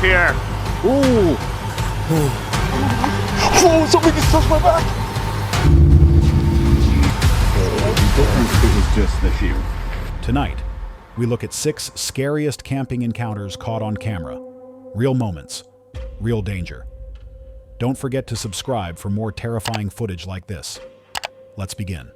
here. Ooh. Oh, something just touched my back. It was just the shoe. Tonight, we look at 6 scariest camping encounters caught on camera. Real moments, real danger. Don't forget to subscribe for more terrifying footage like this. Let's begin.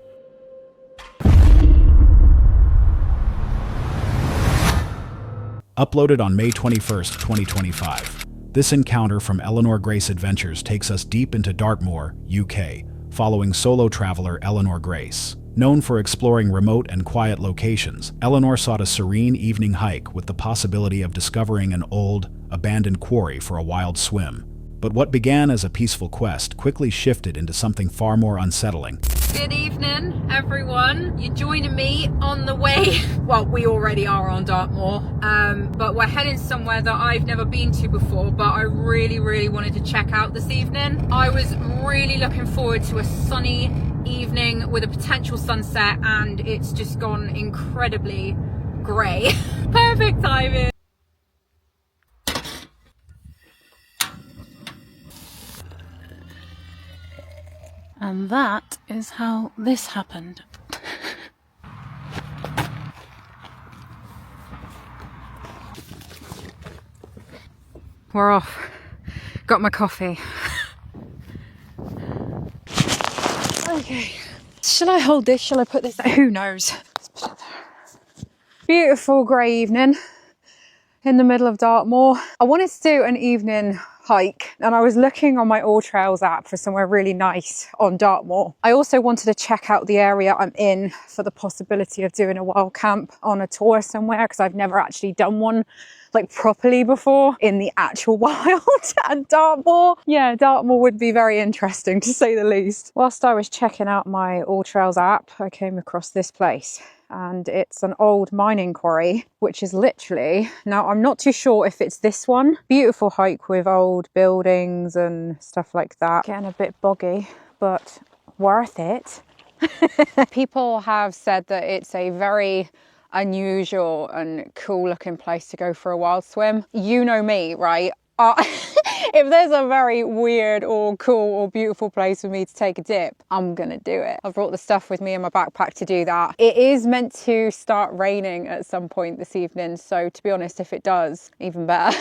Uploaded on May 21st, 2025. This encounter from Eleanor Grace Adventures takes us deep into Dartmoor, UK, following solo traveler Eleanor Grace. Known for exploring remote and quiet locations, Eleanor sought a serene evening hike with the possibility of discovering an old, abandoned quarry for a wild swim. But what began as a peaceful quest quickly shifted into something far more unsettling. Good evening, everyone. You're joining me on the way. Well, we already are on Dartmoor, but we're heading somewhere that I've never been to before, but I really wanted to check out this evening. I was really looking forward to a sunny evening with a potential sunset, and it's just gone incredibly grey. Perfect timing. And that is how this happened. We're off. Got my coffee. Okay. Shall I hold this? Shall I put this? Who knows? Beautiful grey evening in the middle of Dartmoor. I wanted to do an evening hike, and I was looking on my All Trails app for somewhere really nice on Dartmoor. I also wanted to check out the area I'm in for the possibility of doing a wild camp on a tour somewhere, because I've never actually done one like properly before in the actual wild. And Dartmoor, yeah, Dartmoor would be very interesting to say the least. Whilst I was checking out my All Trails app, I came across this place. And it's an old mining quarry, which is literally, now I'm not too sure if it's this one. Beautiful hike with old buildings and stuff like that. Getting a bit boggy, but worth it. People have said that it's a very unusual and cool looking place to go for a wild swim. You know me, right? If there's a very weird or cool or beautiful place for me to take a dip, I'm gonna do it. I've brought the stuff with me in my backpack to do that. It is meant to start raining at some point this evening, so to be honest, if it does, even better.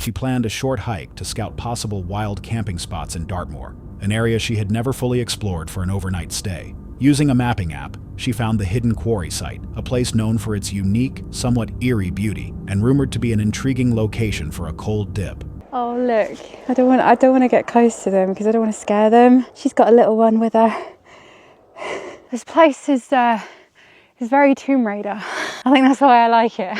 She planned a short hike to scout possible wild camping spots in Dartmoor, an area she had never fully explored for an overnight stay. Using a mapping app, she found the hidden quarry site, a place known for its unique, somewhat eerie beauty, and rumored to be an intriguing location for a cold dip. Oh look, I don't want to get close to them because I don't want to scare them. She's got a little one with her. This place is very Tomb Raider. I think that's why I like it.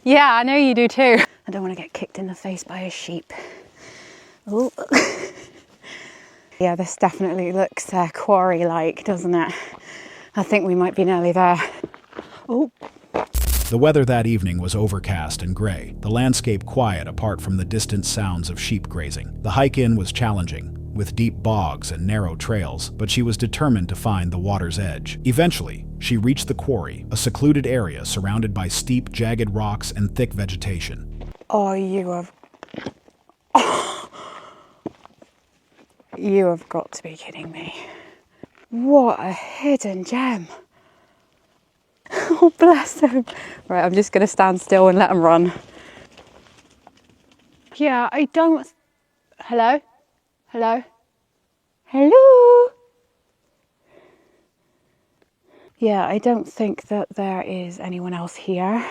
Yeah, I know you do too. I don't want to get kicked in the face by a sheep. Ooh. Yeah, this definitely looks quarry-like, doesn't it? I think we might be nearly there. Oh. The weather that evening was overcast and gray, the landscape quiet apart from the distant sounds of sheep grazing. The hike in was challenging, with deep bogs and narrow trails, but she was determined to find the water's edge. Eventually, she reached the quarry, a secluded area surrounded by steep, jagged rocks and thick vegetation. Oh, you have... You have got to be kidding me. What a hidden gem. Oh, bless him. Right, I'm just going to stand still and let him run. Yeah, I don't... Hello? Hello? Hello? Yeah, I don't think that there is anyone else here,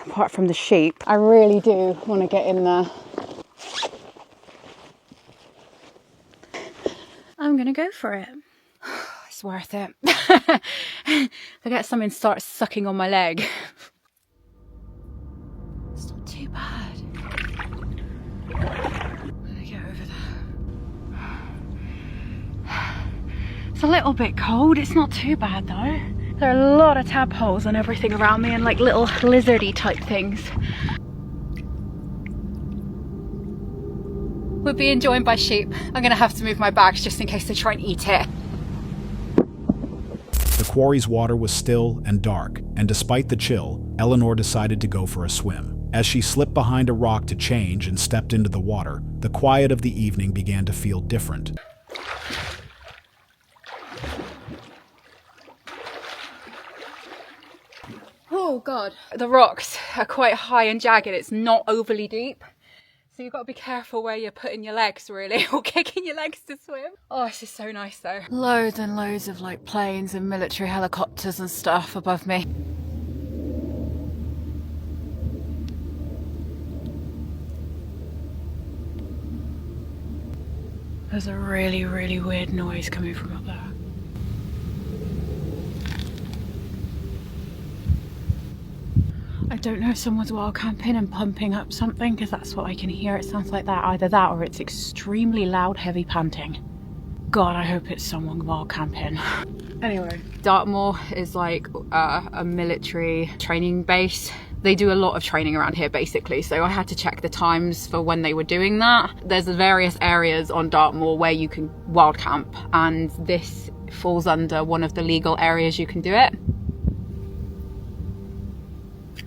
apart from the sheep. I really do want to get in there. I'm gonna go for it. It's worth it. I get something starts sucking on my leg. It's not too bad. I'm gonna get over there. It's a little bit cold. It's not too bad though. There are a lot of tadpoles and everything around me, and like little lizardy type things. We're being joined by sheep. I'm gonna have to move my bags just in case they try and eat it. The quarry's water was still and dark, and despite the chill, Eleanor decided to go for a swim. As she slipped behind a rock to change and stepped into the water, the quiet of the evening began to feel different. Oh God. The rocks are quite high and jagged. It's not overly deep. So you've got to be careful where you're putting your legs, really, or kicking your legs to swim. Oh, this is so nice though. Loads and loads of like planes and military helicopters and stuff above me. There's a really, really weird noise coming from up there. I don't know if someone's wild camping and pumping up something, because that's what I can hear. It sounds like that. Either that or it's extremely loud, heavy panting. God, I hope it's someone wild camping. Anyway, Dartmoor is like a military training base. They do a lot of training around here basically, so I had to check the times for when they were doing that. There's various areas on Dartmoor where you can wild camp, and this falls under one of the legal areas you can do it.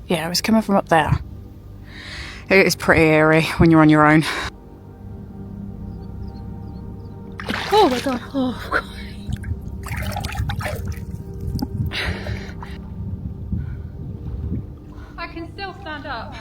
Yeah, it was coming from up there. It is pretty eerie when you're on your own. Oh my God, oh God. I can still stand up.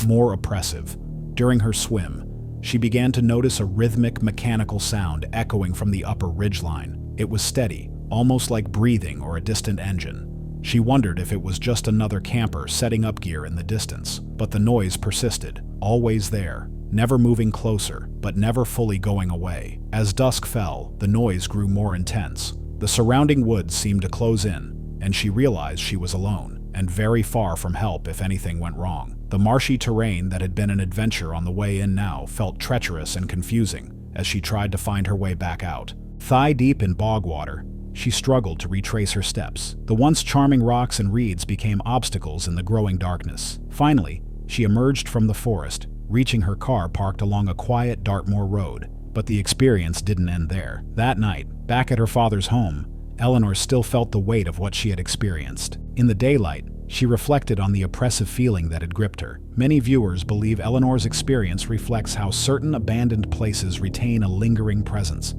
More oppressive. During her swim, she began to notice a rhythmic mechanical sound echoing from the upper ridgeline. It was steady, almost like breathing or a distant engine. She wondered if it was just another camper setting up gear in the distance, but the noise persisted, always there, never moving closer, but never fully going away. As dusk fell, the noise grew more intense. The surrounding woods seemed to close in, and she realized she was alone, and very far from help if anything went wrong. The marshy terrain that had been an adventure on the way in now felt treacherous and confusing as she tried to find her way back out. Thigh-deep in bog water, she struggled to retrace her steps. The once charming rocks and reeds became obstacles in the growing darkness. Finally, she emerged from the forest, reaching her car parked along a quiet Dartmoor road. But the experience didn't end there. That night, back at her father's home, Eleanor still felt the weight of what she had experienced. In the daylight, she reflected on the oppressive feeling that had gripped her. Many viewers believe Eleanor's experience reflects how certain abandoned places retain a lingering presence.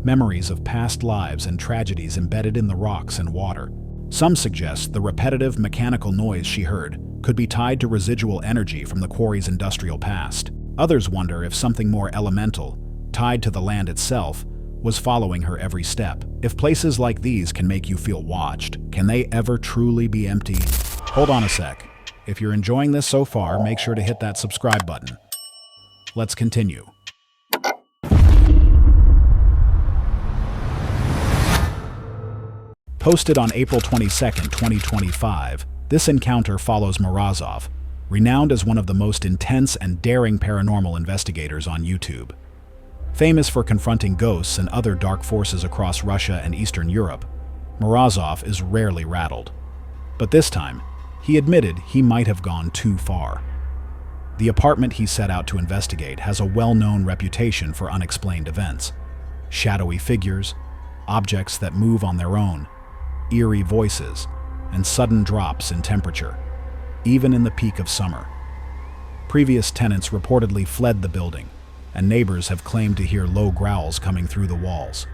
Memories of past lives and tragedies embedded in the rocks and water. Some suggest the repetitive mechanical noise she heard could be tied to residual energy from the quarry's industrial past. Others wonder if something more elemental, tied to the land itself, was following her every step. If places like these can make you feel watched, can they ever truly be empty? Hold on a sec. If you're enjoying this so far, make sure to hit that subscribe button. Let's continue. Posted on April 22, 2025, this encounter follows Morozov, renowned as one of the most intense and daring paranormal investigators on YouTube. Famous for confronting ghosts and other dark forces across Russia and Eastern Europe, Morozov is rarely rattled. But this time, he admitted he might have gone too far. The apartment he set out to investigate has a well-known reputation for unexplained events. Shadowy figures, objects that move on their own, eerie voices, and sudden drops in temperature, even in the peak of summer. Previous tenants reportedly fled the building, and neighbors have claimed to hear low growls coming through the walls.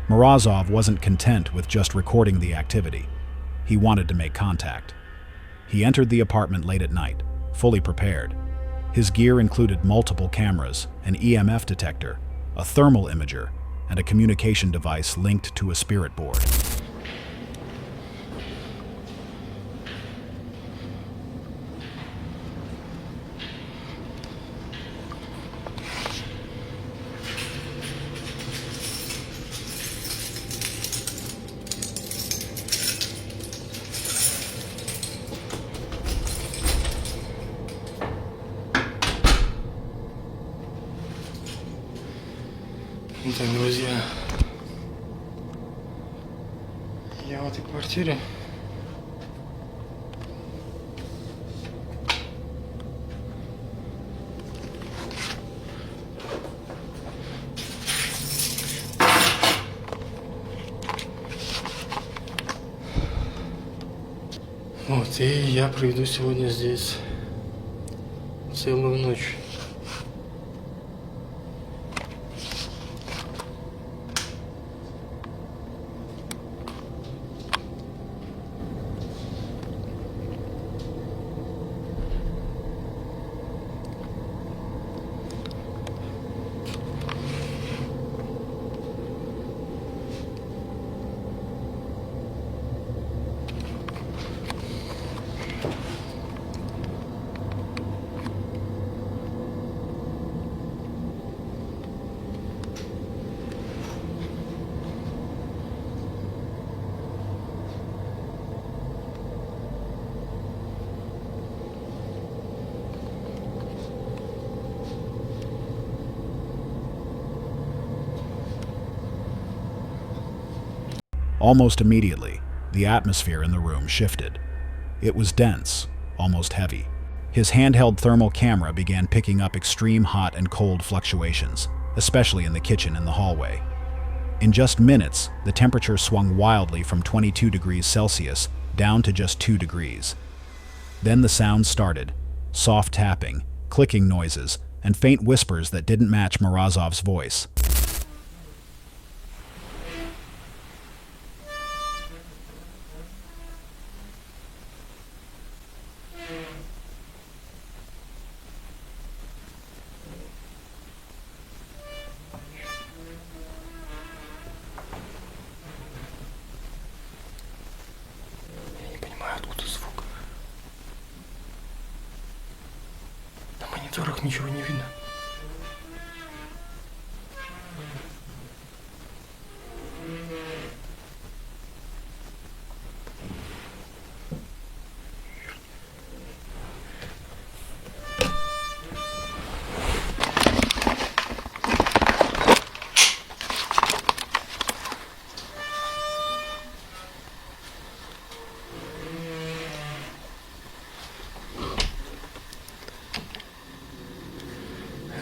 Morozov wasn't content with just recording the activity. He wanted to make contact. He entered the apartment late at night, fully prepared. His gear included multiple cameras, an EMF detector, a thermal imager, and a communication device linked to a spirit board. Итак, друзья, я в этой квартире. Вот, и я проведу сегодня здесь целую ночь. Almost immediately, the atmosphere in the room shifted. It was dense, almost heavy. His handheld thermal camera began picking up extreme hot and cold fluctuations, especially in the kitchen and the hallway. In just minutes, the temperature swung wildly from 22 degrees Celsius down to just 2 degrees. Then the sounds started, soft tapping, clicking noises, and faint whispers that didn't match Morozov's voice. Я не понимаю, откуда звук. На мониторах ничего не видно.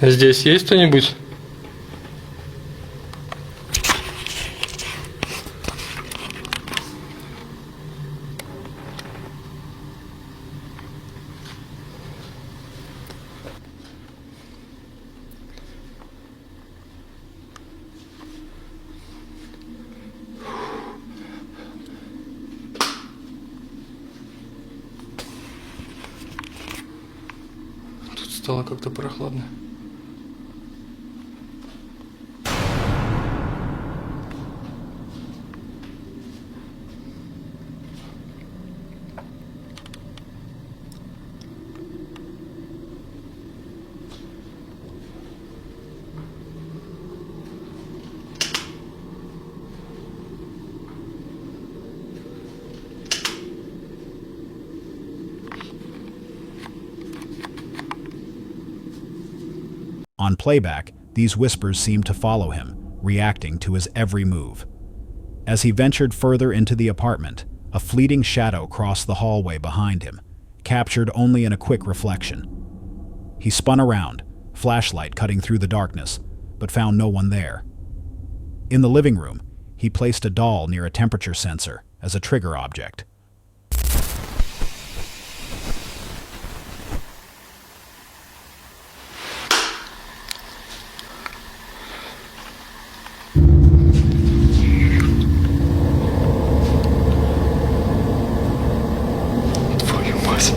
Здесь есть кто-нибудь? Тут стало как-то прохладно. On playback, these whispers seemed to follow him, reacting to his every move. As he ventured further into the apartment, a fleeting shadow crossed the hallway behind him, captured only in a quick reflection. He spun around, flashlight cutting through the darkness, but found no one there. In the living room, he placed a doll near a temperature sensor as a trigger object. Твою мать.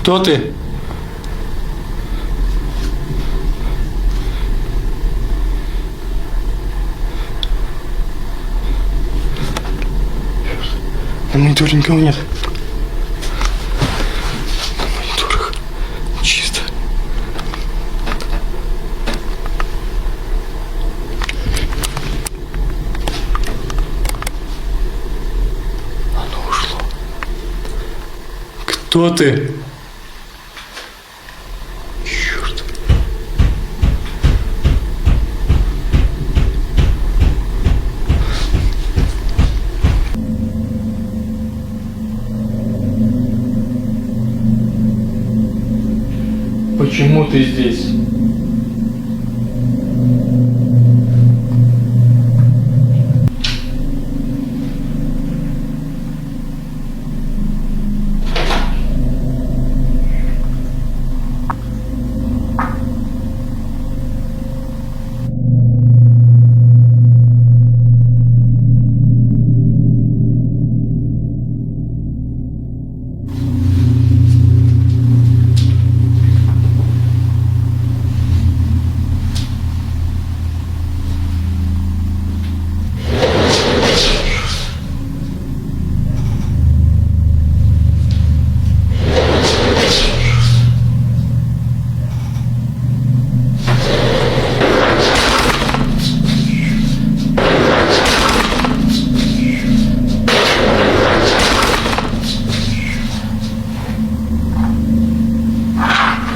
Кто ты? На мониторе никого нет. На мониторах чисто. А ну Кто ты? Черт. Почему ты здесь?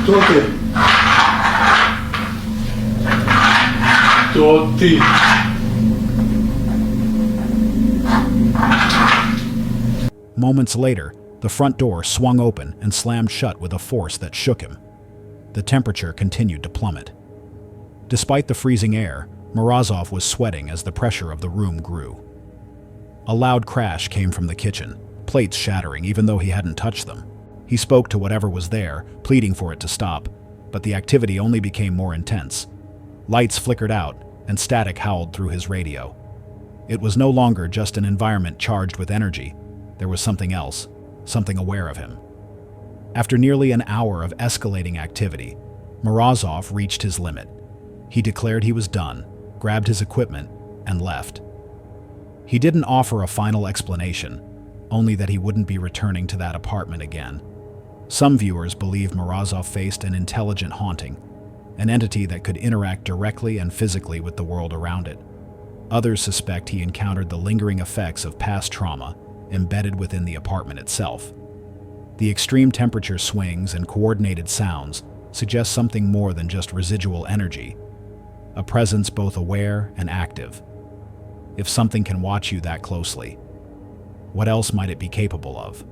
Кто ты? Кто ты? Moments later, the front door swung open and slammed shut with a force that shook him. The temperature continued to plummet. Despite the freezing air, Morozov was sweating as the pressure of the room grew. A loud crash came from the kitchen, plates shattering even though he hadn't touched them. He spoke to whatever was there, pleading for it to stop, but the activity only became more intense. Lights flickered out, and static howled through his radio. It was no longer just an environment charged with energy. There was something else, something aware of him. After nearly an hour of escalating activity, Morozov reached his limit. He declared he was done, grabbed his equipment, and left. He didn't offer a final explanation, only that he wouldn't be returning to that apartment again. Some viewers believe Morozov faced an intelligent haunting, an entity that could interact directly and physically with the world around it. Others suspect he encountered the lingering effects of past trauma embedded within the apartment itself. The extreme temperature swings and coordinated sounds suggest something more than just residual energy, a presence both aware and active. If something can watch you that closely, what else might it be capable of?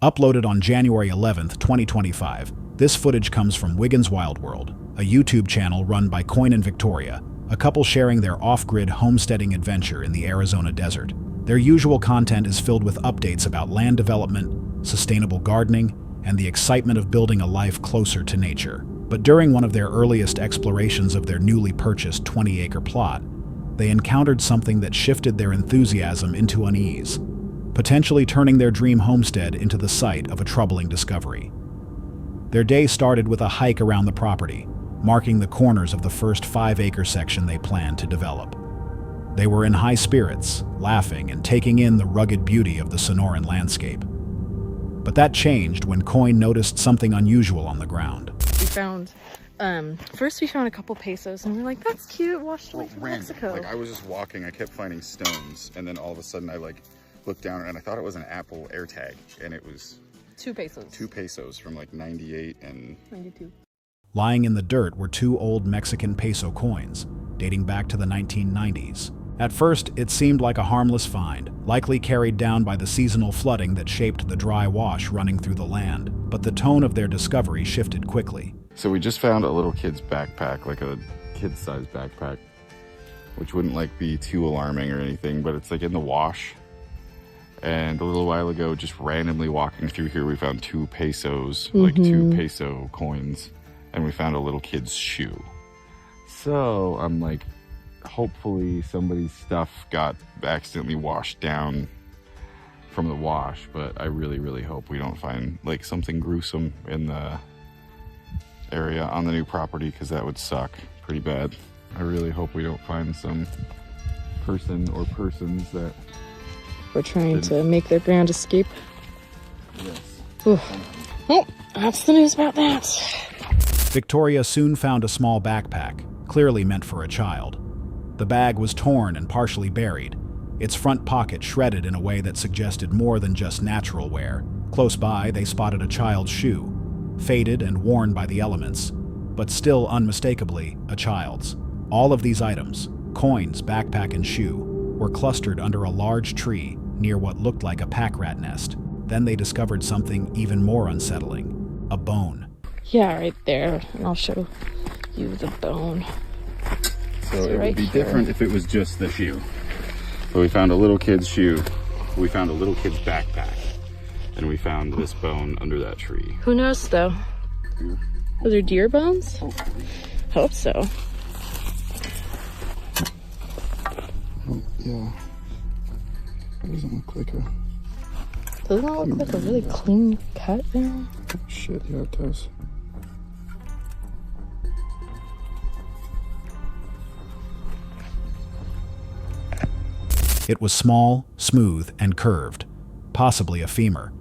Uploaded on January 11th, 2025, this footage comes from Wiggins Wild World, a YouTube channel run by Coin and Victoria, a couple sharing their off-grid homesteading adventure in the Arizona desert. Their usual content is filled with updates about land development, sustainable gardening, and the excitement of building a life closer to nature. But during one of their earliest explorations of their newly purchased 20-acre plot, they encountered something that shifted their enthusiasm into unease, potentially turning their dream homestead into the site of a troubling discovery. Their day started with a hike around the property, marking the corners of the first 5-acre section they planned to develop. They were in high spirits, laughing and taking in the rugged beauty of the Sonoran landscape. But that changed when Coin noticed something unusual on the ground. We found, first we found a couple pesos and we were like, that's cute, washed away from Random. Mexico. Like I was just walking, I kept finding stones, and then all of a sudden I looked down and I thought it was an Apple AirTag, and it was 2 pesos. 2 pesos from like 98 and 92. Lying in the dirt were 2 old Mexican peso coins, dating back to the 1990s. At first, it seemed like a harmless find, likely carried down by the seasonal flooding that shaped the dry wash running through the land, but the tone of their discovery shifted quickly. So we just found a little kid's backpack, like a kid-sized backpack, which wouldn't like be too alarming or anything, but it's like in the wash. And a little while ago, just randomly walking through here, we found 2 pesos, like 2 peso coins, and we found a little kid's shoe. So I'm like, hopefully somebody's stuff got accidentally washed down from the wash, but I really, really hope we don't find like something gruesome in the area on the new property, because that would suck pretty bad. I really hope we don't find some person or persons that We're trying to make their grand escape. yes. Well, that's the news about that. Victoria soon found a small backpack, clearly meant for a child. The bag was torn and partially buried, its front pocket shredded in a way that suggested more than just natural wear. Close by, they spotted a child's shoe, faded and worn by the elements, but still unmistakably a child's. All of these items, coins, backpack, and shoe, were clustered under a large tree near what looked like a pack rat nest. Then they discovered something even more unsettling: a bone. Yeah, right there. And I'll show you the bone. So it right would be here. different if it was just the shoe. But we found a little kid's shoe, we found a little kid's backpack, and we found this bone under that tree. Who knows, though? Those are deer bones? Hope so. Oh, yeah. It doesn't look like a... Doesn't that look like a really clean cut there? Shit, yeah, it does. It was small, smooth, and curved, possibly a femur.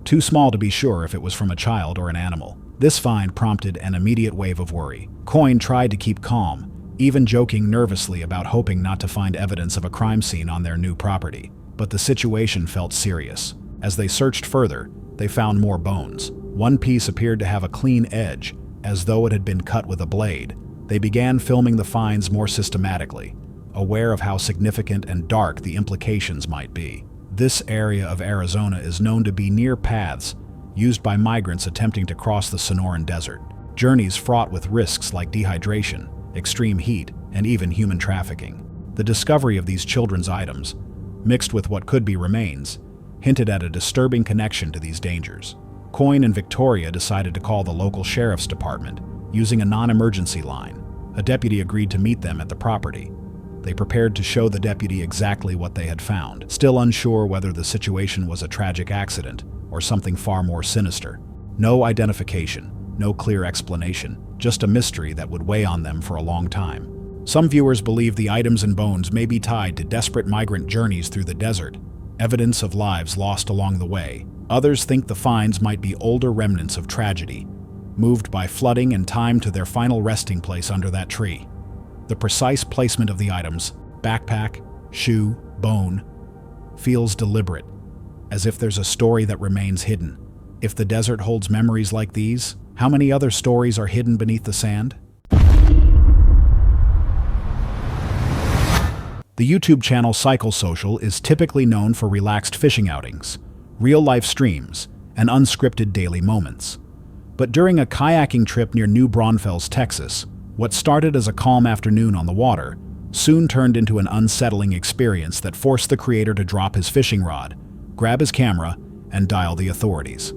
Too small to be sure if it was from a child or an animal. This find prompted an immediate wave of worry. Coyne tried to keep calm, even joking nervously about hoping not to find evidence of a crime scene on their new property. But the situation felt serious. As they searched further, they found more bones. One piece appeared to have a clean edge, as though it had been cut with a blade. They began filming the finds more systematically, aware of how significant and dark the implications might be. This area of Arizona is known to be near paths used by migrants attempting to cross the Sonoran Desert. Journeys fraught with risks like dehydration, extreme heat, and even human trafficking. The discovery of these children's items, mixed with what could be remains, hinted at a disturbing connection to these dangers. Coyne and Victoria decided to call the local sheriff's department using a non-emergency line. A deputy agreed to meet them at the property. They prepared to show the deputy exactly what they had found, still unsure whether the situation was a tragic accident or something far more sinister. No identification, no clear explanation, just a mystery that would weigh on them for a long time. Some viewers believe the items and bones may be tied to desperate migrant journeys through the desert, evidence of lives lost along the way. Others think the finds might be older remnants of tragedy, moved by flooding and timed to their final resting place under that tree. The precise placement of the items, backpack, shoe, bone, feels deliberate, as if there's a story that remains hidden. If the desert holds memories like these, how many other stories are hidden beneath the sand? The YouTube channel Psychosocial is typically known for relaxed fishing outings, real-life streams, and unscripted daily moments. But during a kayaking trip near New Braunfels, Texas, what started as a calm afternoon on the water soon turned into an unsettling experience that forced the creator to drop his fishing rod, grab his camera, and dial the authorities.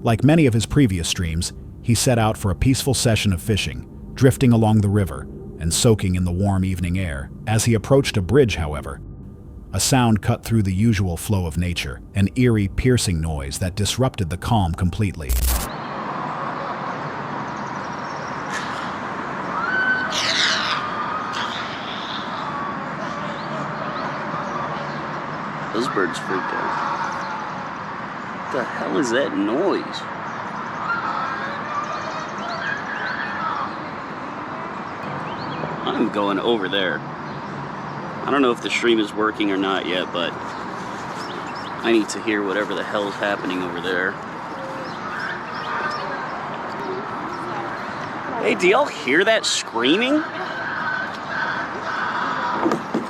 Like many of his previous streams, he set out for a peaceful session of fishing, drifting along the river and soaking in the warm evening air. As he approached a bridge, however, a sound cut through the usual flow of nature, an eerie, piercing noise that disrupted the calm completely. Those birds freaked out. What the hell is that noise? I'm going over there. I don't know if the stream is working or not yet, but I need to hear whatever the hell is happening over there. Hey, do y'all hear that screaming?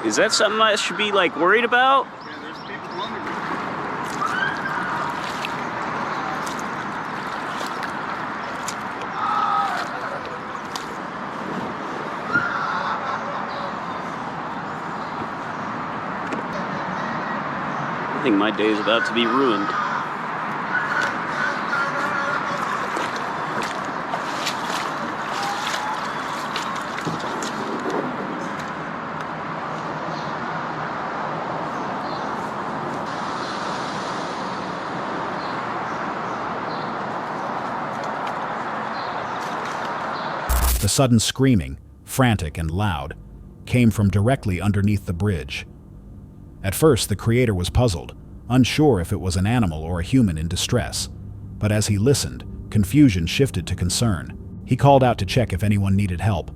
Is that something I should be like worried about? I think my day is about to be ruined. The sudden screaming, frantic and loud, came from directly underneath the bridge. At first, the creator was puzzled, unsure if it was an animal or a human in distress. But as he listened, confusion shifted to concern. He called out to check if anyone needed help,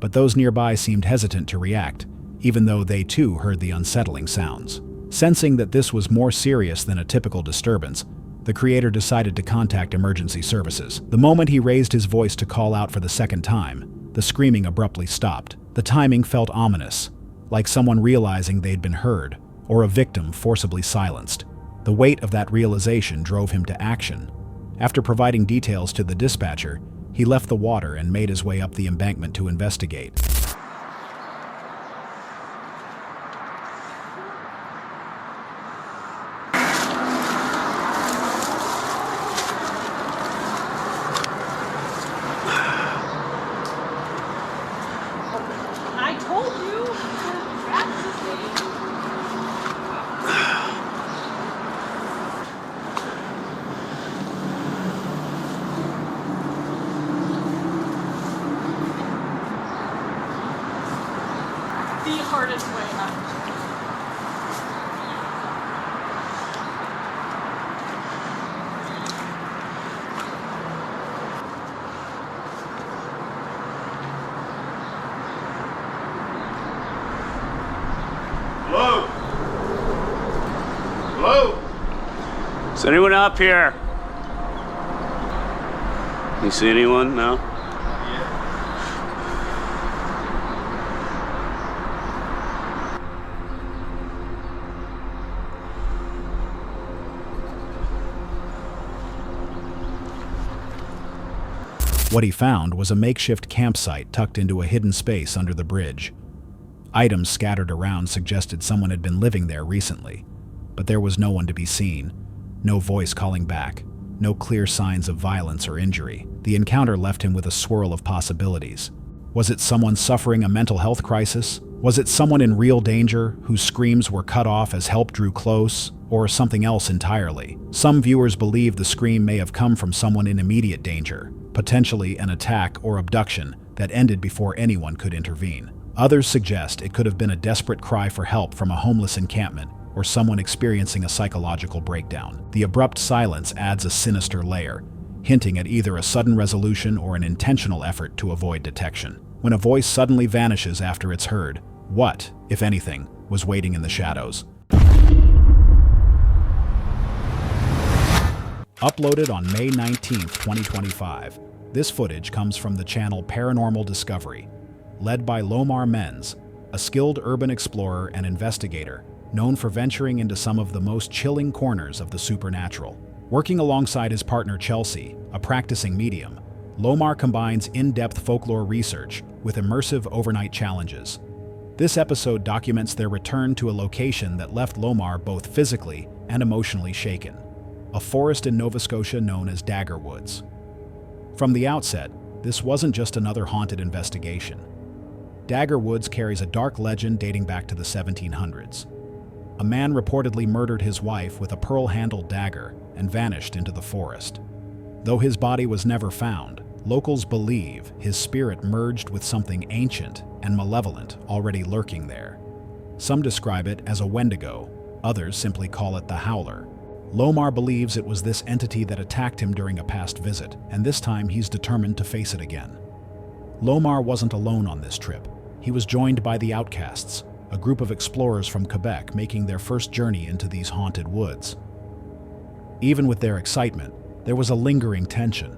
but those nearby seemed hesitant to react, even though they too heard the unsettling sounds. Sensing that this was more serious than a typical disturbance, the creator decided to contact emergency services. The moment he raised his voice to call out for the second time, the screaming abruptly stopped. The timing felt ominous, like someone realizing they'd been heard, or a victim forcibly silenced. The weight of that realization drove him to action. After providing details to the dispatcher, he left the water and made his way up the embankment to investigate. I told you. The hardest way up. Hello? Hello? Is anyone up here? You see anyone? No? What he found was a makeshift campsite tucked into a hidden space under the bridge. Items scattered around suggested someone had been living there recently, but there was no one to be seen, no voice calling back, no clear signs of violence or injury. The encounter left him with a swirl of possibilities. Was it someone suffering a mental health crisis? Was it someone in real danger whose screams were cut off as help drew close? Or something else entirely? Some viewers believe the scream may have come from someone in immediate danger, potentially an attack or abduction that ended before anyone could intervene. Others suggest it could have been a desperate cry for help from a homeless encampment or someone experiencing a psychological breakdown. The abrupt silence adds a sinister layer, hinting at either a sudden resolution or an intentional effort to avoid detection. When a voice suddenly vanishes after it's heard, what, if anything, was waiting in the shadows? Uploaded on May 19, 2025, this footage comes from the channel Paranormal Discovery, led by Lomar Menz, a skilled urban explorer and investigator known for venturing into some of the most chilling corners of the supernatural. Working alongside his partner Chelsea, a practicing medium, Lomar combines in-depth folklore research with immersive overnight challenges. This episode documents their return to a location that left Lomar both physically and emotionally shaken, a forest in Nova Scotia known as Dagger Woods. From the outset, this wasn't just another haunted investigation. Dagger Woods carries a dark legend dating back to the 1700s. A man reportedly murdered his wife with a pearl-handled dagger and vanished into the forest. Though his body was never found, locals believe his spirit merged with something ancient and malevolent already lurking there. Some describe it as a Wendigo, others simply call it the Howler. Lomar believes it was this entity that attacked him during a past visit, and this time he's determined to face it again. Lomar wasn't alone on this trip. He was joined by the Outcasts, a group of explorers from Quebec making their first journey into these haunted woods. Even with their excitement, there was a lingering tension,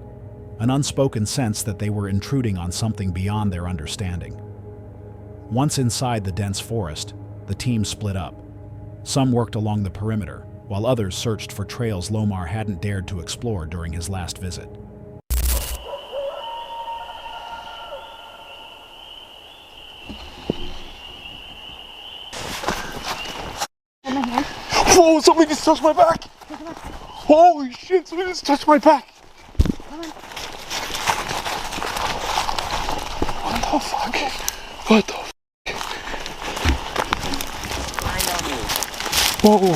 an unspoken sense that they were intruding on something beyond their understanding. Once inside the dense forest, the team split up. Some worked along the perimeter, while others searched for trails Lomar hadn't dared to explore during his last visit. Whoa, somebody just touched my back! Holy shit, somebody just touched my back! What the fuck? What the fuck? Whoa!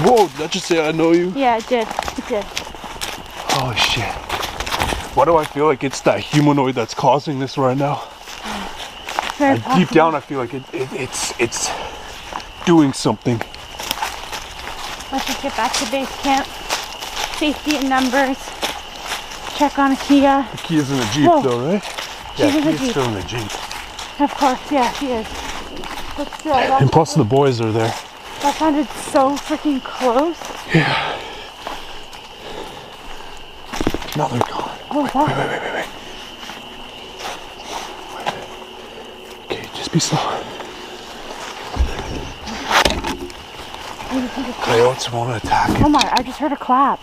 Whoa, did that just say I know you? Yeah, it did. It did. Oh shit. Why do I feel like it's that humanoid that's causing this right now? Very And deep down I feel like it's doing something. Let's just get back to base camp. Safety in numbers. Check on Akia. The key is in the Jeep Whoa. though, right? She's in the Kea's Jeep. still in the Jeep. Of course, yeah, she is. But still, that, And plus the boys are there. that sounded so freaking close. Yeah. Now they're gone. Oh, that. Wait. Okay, just be slow. Coyotes won't attack Oh it. my, I just heard a clap.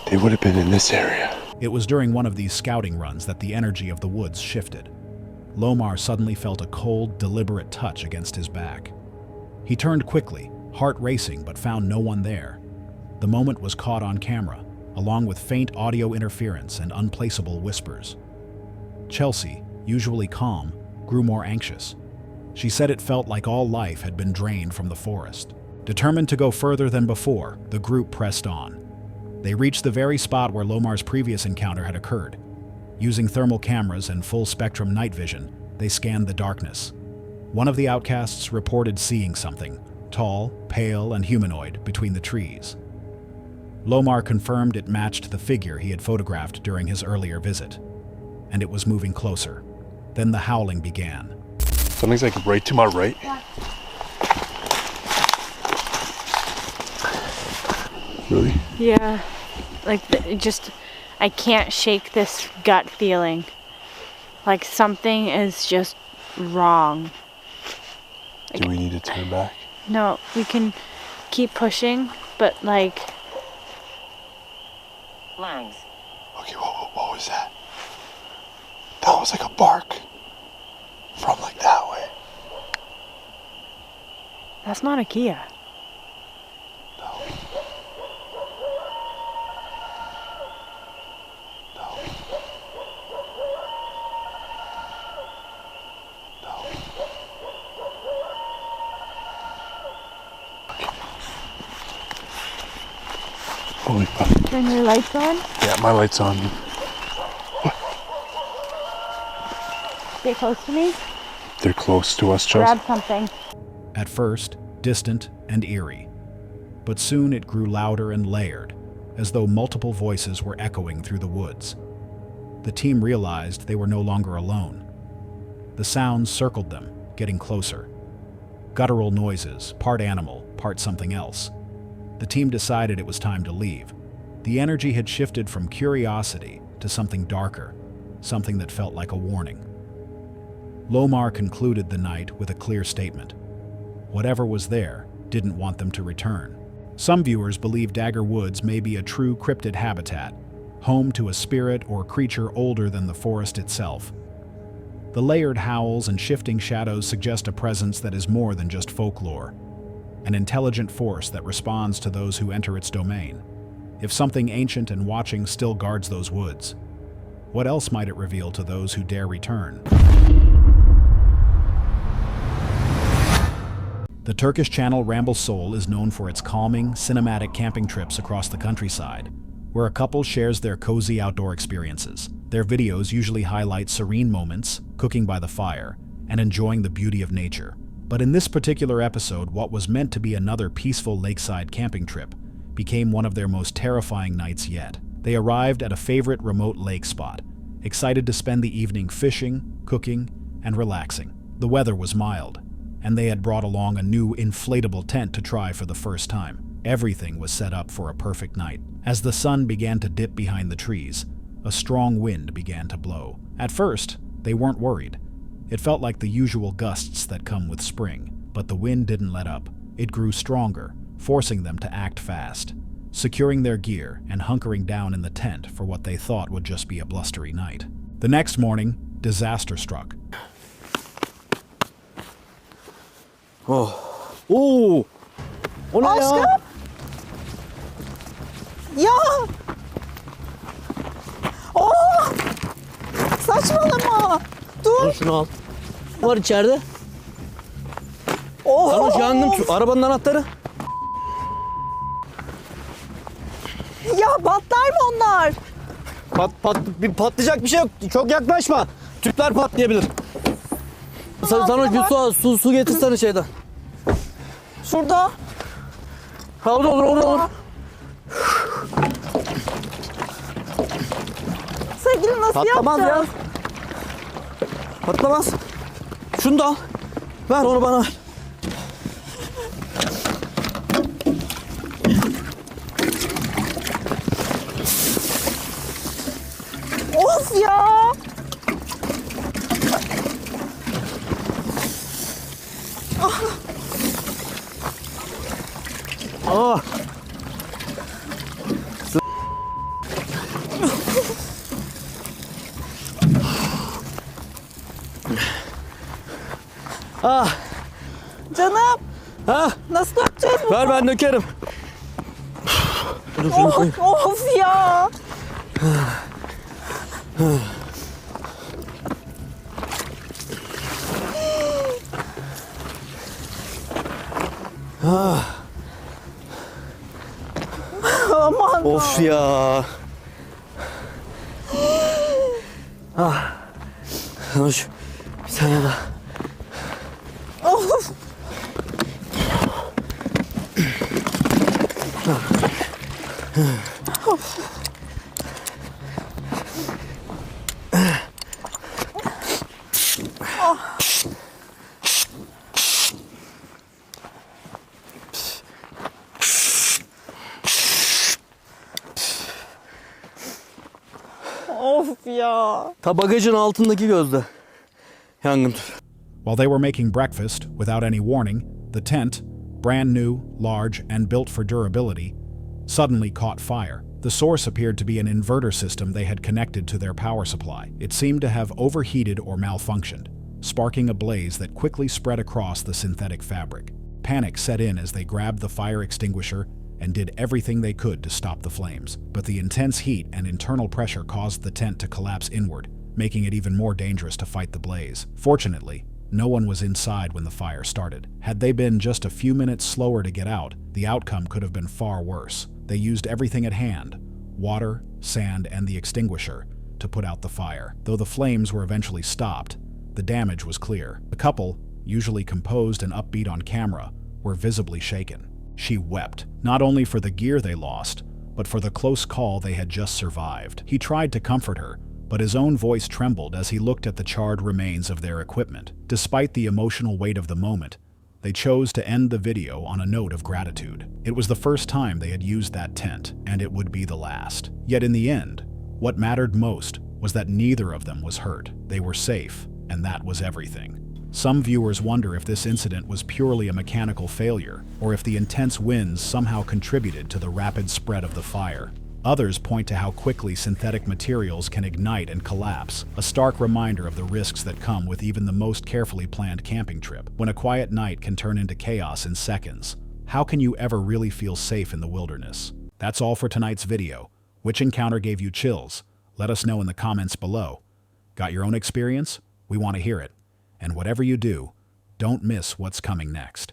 They would have been in this area. It was during one of these scouting runs that the energy of the woods shifted. Lomar suddenly felt a cold, deliberate touch against his back. He turned quickly, heart racing, but found no one there. The moment was caught on camera, along with faint audio interference and unplaceable whispers. Chelsea, usually calm, grew more anxious. She said it felt like all life had been drained from the forest. Determined to go further than before, the group pressed on. They reached the very spot where Lomar's previous encounter had occurred. Using thermal cameras and full-spectrum night vision, they scanned the darkness. One of the outcasts reported seeing something, tall, pale, and humanoid, between the trees. Lomar confirmed it matched the figure he had photographed during his earlier visit, and it was moving closer. Then the howling began. Something's like right to my right. Yeah. Really? Yeah, like I can't shake this gut feeling. Like something is just wrong. Do we need to turn back? No, we can keep pushing, but like... Lungs. Okay, what was that? That was like a bark. From like that way. That's not a Kia. No. No. No. Okay. Holy fuck. Turn your lights on. Yeah, my light's on. Stay close to me. They're close to us, Chelsea. Grab something. At first, distant and eerie. But soon it grew louder and layered, as though multiple voices were echoing through the woods. The team realized they were no longer alone. The sounds circled them, getting closer. Guttural noises, part animal, part something else. The team decided it was time to leave. The energy had shifted from curiosity to something darker, something that felt like a warning. Lomar concluded the night with a clear statement. Whatever was there didn't want them to return. Some viewers believe Dagger Woods may be a true cryptid habitat, home to a spirit or creature older than the forest itself. The layered howls and shifting shadows suggest a presence that is more than just folklore, an intelligent force that responds to those who enter its domain. If something ancient and watching still guards those woods, what else might it reveal to those who dare return? The Turkish channel Ramble Soul is known for its calming, cinematic camping trips across the countryside, where a couple shares their cozy outdoor experiences. Their videos usually highlight serene moments, cooking by the fire, and enjoying the beauty of nature. But in this particular episode, what was meant to be another peaceful lakeside camping trip became one of their most terrifying nights yet. They arrived at a favorite remote lake spot, excited to spend the evening fishing, cooking, and relaxing. The weather was mild, and they had brought along a new inflatable tent to try for the first time. Everything was set up for a perfect night. As the sun began to dip behind the trees, a strong wind began to blow. At first, they weren't worried. It felt like the usual gusts that come with spring, but the wind didn't let up. It grew stronger, forcing them to act fast, securing their gear and hunkering down in the tent for what they thought would just be a blustery night. The next morning, disaster struck. Oo. O ne Aşkım. ya? Ya. Oh. Saçmalama. Dur. Al şunu al. Var içeride. Oh. Sarhoş yangın arabanın anahtarı. Ya patlar mı onlar? Patlayacak bir şey yok. Çok yaklaşma. Tüpler patlayabilir. Sana su getirsene şeyden. Şurada. Ha olur. Sevgilim nasıl Patlamaz ya. yapacağız? Patlamaz. Şunu da al. Ver onu bana. Of ya. Aa. Ah. Canım. Ha? Nasıl dökeceğiz bunu? Ver ben dökerim. Dur şunu koy. Of ya. Aman. Of ya. Ah. Hoş. Bir tane daha. Of. Of ya. Ta bagajın altındaki gözde. Yangın tüpü. While they were making breakfast, without any warning, the tent, brand new, large, and built for durability, suddenly caught fire. The source appeared to be an inverter system they had connected to their power supply. It seemed to have overheated or malfunctioned, sparking a blaze that quickly spread across the synthetic fabric. Panic set in as they grabbed the fire extinguisher and did everything they could to stop the flames. But the intense heat and internal pressure caused the tent to collapse inward, making it even more dangerous to fight the blaze. Fortunately, no one was inside when the fire started. Had they been just a few minutes slower to get out, the outcome could have been far worse. They used everything at hand, water, sand, and the extinguisher, to put out the fire. Though the flames were eventually stopped, the damage was clear. The couple, usually composed and upbeat on camera, were visibly shaken. She wept, not only for the gear they lost, but for the close call they had just survived. He tried to comfort her, but his own voice trembled as he looked at the charred remains of their equipment. Despite the emotional weight of the moment, they chose to end the video on a note of gratitude. It was the first time they had used that tent, and it would be the last. Yet in the end, what mattered most was that neither of them was hurt. They were safe, and that was everything. Some viewers wonder if this incident was purely a mechanical failure, or if the intense winds somehow contributed to the rapid spread of the fire. Others point to how quickly synthetic materials can ignite and collapse, a stark reminder of the risks that come with even the most carefully planned camping trip. When a quiet night can turn into chaos in seconds, how can you ever really feel safe in the wilderness? That's all for tonight's video. Which encounter gave you chills? Let us know in the comments below. Got your own experience? We want to hear it. And whatever you do, don't miss what's coming next.